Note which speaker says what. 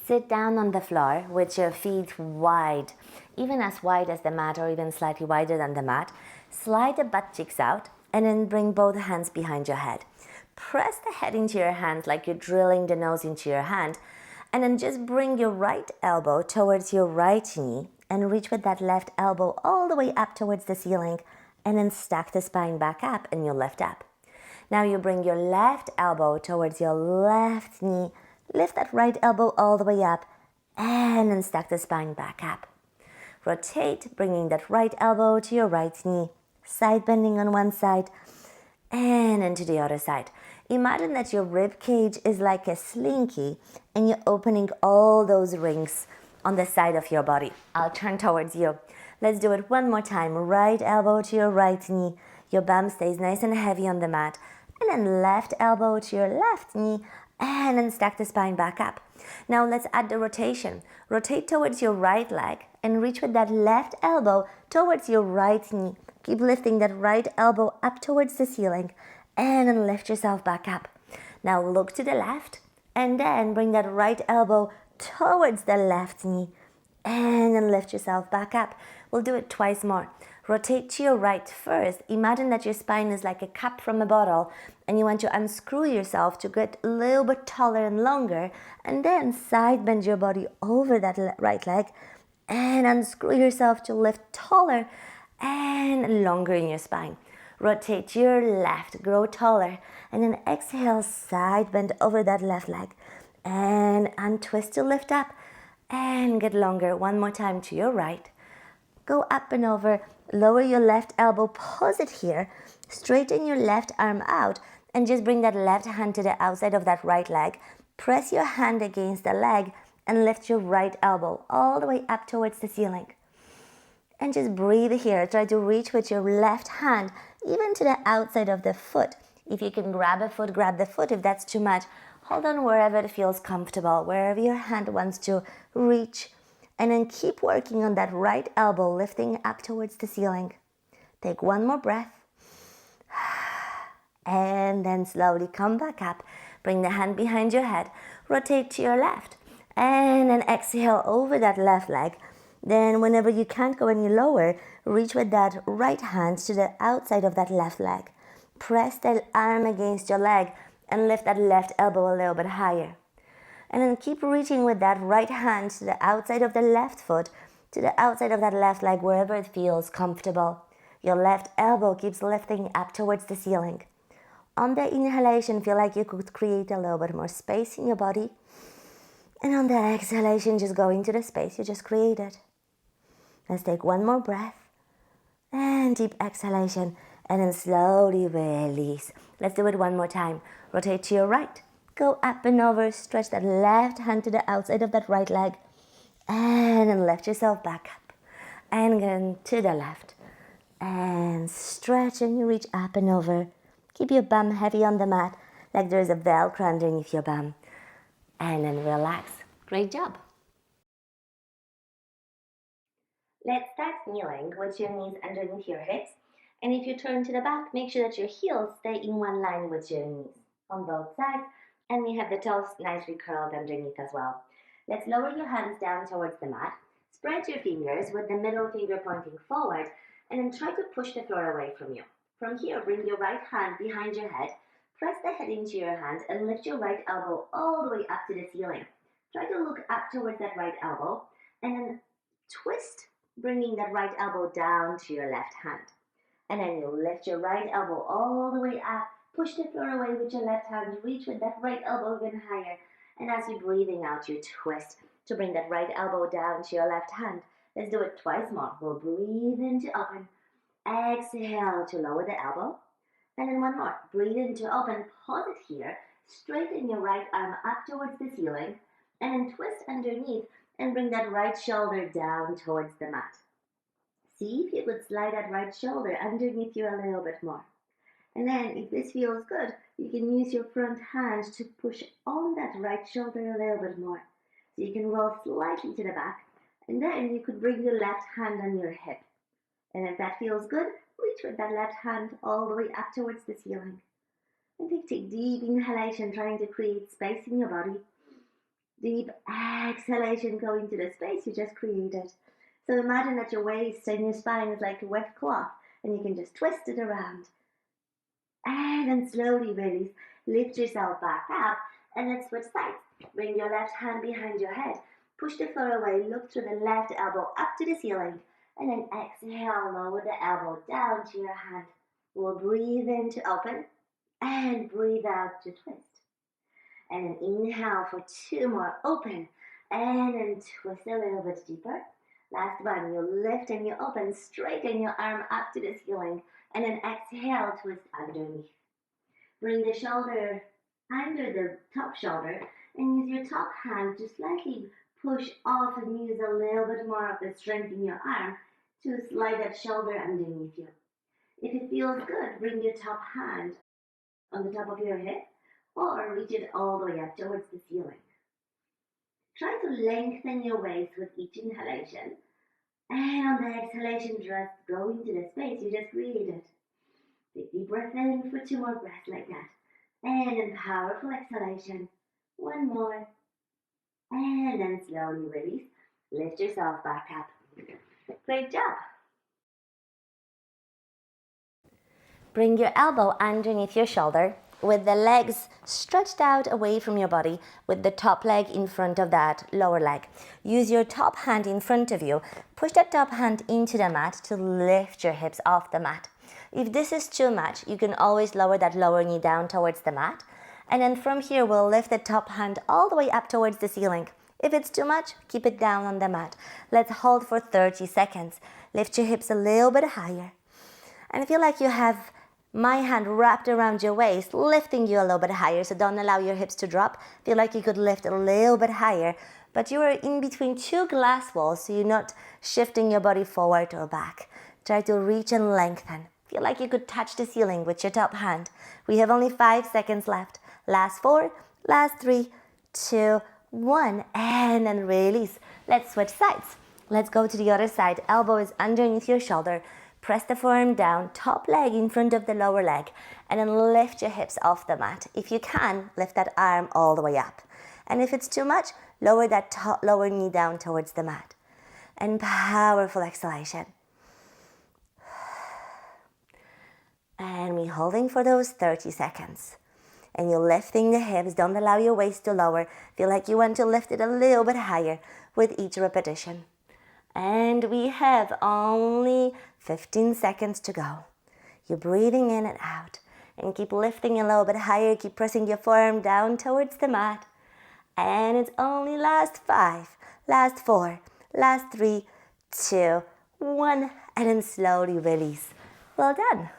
Speaker 1: Sit down on the floor with your feet wide, even as wide as the mat or even slightly wider than the mat. Slide the butt cheeks out and then bring both hands behind your head. Press the head into your hands like you're drilling the nose into your hand, and then just bring your right elbow towards your right knee and reach with that left elbow all the way up towards the ceiling, and then stack the spine back up and you'll lift up. Now you bring your left elbow towards your left knee, lift that right elbow all the way up, and then stack the spine back up. Rotate, bringing that right elbow to your right knee, side bending on one side, and into the other side. Imagine that your rib cage is like a slinky and you're opening all those rings on the side of your body. I'll turn towards you. Let's do it one more time. Right elbow to your right knee. Your bum stays nice and heavy on the mat. And then left elbow to your left knee, and then stack the spine back up. Now let's add the rotation. Rotate towards your right leg and reach with that left elbow towards your right knee. Keep lifting that right elbow up towards the ceiling, and then lift yourself back up. Now look to the left and then bring that right elbow towards the left knee, and then lift yourself back up. We'll do it twice more. Rotate to your right first. Imagine that your spine is like a cap from a bottle and you want to unscrew yourself to get a little bit taller and longer, and then side bend your body over that right leg and unscrew yourself to lift taller and longer in your spine. Rotate to your left, grow taller, and then exhale, side bend over that left leg and untwist to lift up and get longer. One more time to your right. Go up and over, lower your left elbow, pause it here, straighten your left arm out, and just bring that left hand to the outside of that right leg. Press your hand against the leg and lift your right elbow all the way up towards the ceiling. And just breathe here. Try to reach with your left hand even to the outside of the foot. If you can grab a foot, grab the foot. If that's too much, hold on wherever it feels comfortable, wherever your hand wants to reach. And then keep working on that right elbow, lifting up towards the ceiling. Take one more breath. And then slowly come back up. Bring the hand behind your head. Rotate to your left. And then exhale over that left leg. Then whenever you can't go any lower, reach with that right hand to the outside of that left leg. Press that arm against your leg and lift that left elbow a little bit higher. And then keep reaching with that right hand to the outside of the left foot, to the outside of that left leg, wherever it feels comfortable. Your left elbow keeps lifting up towards the ceiling. On the inhalation, feel like you could create a little bit more space in your body. And on the exhalation, just go into the space you just created. Let's take one more breath. And deep exhalation. And then slowly release. Let's do it one more time. Rotate to your right. Go up and over, stretch that left hand to the outside of that right leg, and then lift yourself back up, and again to the left, and stretch and you reach up and over. Keep your bum heavy on the mat, like there's a Velcro underneath your bum, and then relax. Great job. Let's start kneeling with your knees underneath your hips, and if you turn to the back, make sure that your heels stay in one line with your knees on both sides. And we have the toes nicely curled underneath as well. Let's lower your hands down towards the mat. Spread your fingers with the middle finger pointing forward, and then try to push the floor away from you. From here, bring your right hand behind your head. Press the head into your hand and lift your right elbow all the way up to the ceiling. Try to look up towards that right elbow, and then twist, bringing that right elbow down to your left hand. And then you'll lift your right elbow all the way up. Push the floor away with your left hand, reach with that right elbow even higher. And as you're breathing out, you twist to bring that right elbow down to your left hand. Let's do it twice more. We'll breathe in to open. Exhale to lower the elbow. And then one more. Breathe in to open. Pause it here. Straighten your right arm up towards the ceiling. And then twist underneath and bring that right shoulder down towards the mat. See if you could slide that right shoulder underneath you a little bit more. And then if this feels good, you can use your front hand to push on that right shoulder a little bit more. So you can roll slightly to the back, and then you could bring your left hand on your hip. And if that feels good, reach with that left hand all the way up towards the ceiling. And take deep inhalation, trying to create space in your body. Deep exhalation going to the space you just created. So imagine that your waist and your spine is like a wet cloth and you can just twist it around. And then slowly release. Lift yourself back up and let's switch sides. Bring your left hand behind your head. Push the floor away. Look through the left elbow up to the ceiling. And then exhale, lower the elbow down to your hand. We'll breathe in to open and breathe out to twist. And then inhale for 2 more, open. And then twist a little bit deeper. Last one, you lift and you open, straighten your arm up to the ceiling. And then exhale, twist underneath. Bring the shoulder under the top shoulder and use your top hand to slightly push off and use a little bit more of the strength in your arm to slide that shoulder underneath you. If it feels good, bring your top hand on the top of your hip or reach it all the way up towards the ceiling. Try to lengthen your waist with each inhalation. And on the exhalation, just go into the space you just created. Take deep breath in for 2 more breaths like that. And then powerful exhalation. 1 more. And then slowly release. Lift yourself back up. Great job. Bring your elbow underneath your shoulder with the legs stretched out away from your body with the top leg in front of that lower leg. Use your top hand in front of you. Push that top hand into the mat to lift your hips off the mat. If this is too much, you can always lower that lower knee down towards the mat. And then from here, we'll lift the top hand all the way up towards the ceiling. If it's too much, keep it down on the mat. Let's hold for 30 seconds. Lift your hips a little bit higher. And feel like you have my hand wrapped around your waist, lifting you a little bit higher, so don't allow your hips to drop. Feel like you could lift a little bit higher, but you are in between 2 glass walls, so you're not shifting your body forward or back. Try to reach and lengthen. Feel like you could touch the ceiling with your top hand. We have only 5 seconds left. Last 4, last 3, 2, 1, and then release. Let's switch sides. Let's go to the other side. Elbow is underneath your shoulder. Press the forearm down, top leg in front of the lower leg, and then lift your hips off the mat. If you can, lift that arm all the way up. And if it's too much, lower that lower knee down towards the mat. And powerful exhalation. And we're holding for those 30 seconds. And you're lifting the hips, don't allow your waist to lower. Feel like you want to lift it a little bit higher with each repetition. And we have only 15 seconds to go. You're breathing in and out. And keep lifting a little bit higher. Keep pressing your forearm down towards the mat. And it's only last 5, last 4, last 3, 2, 1. And then slowly release. Well done.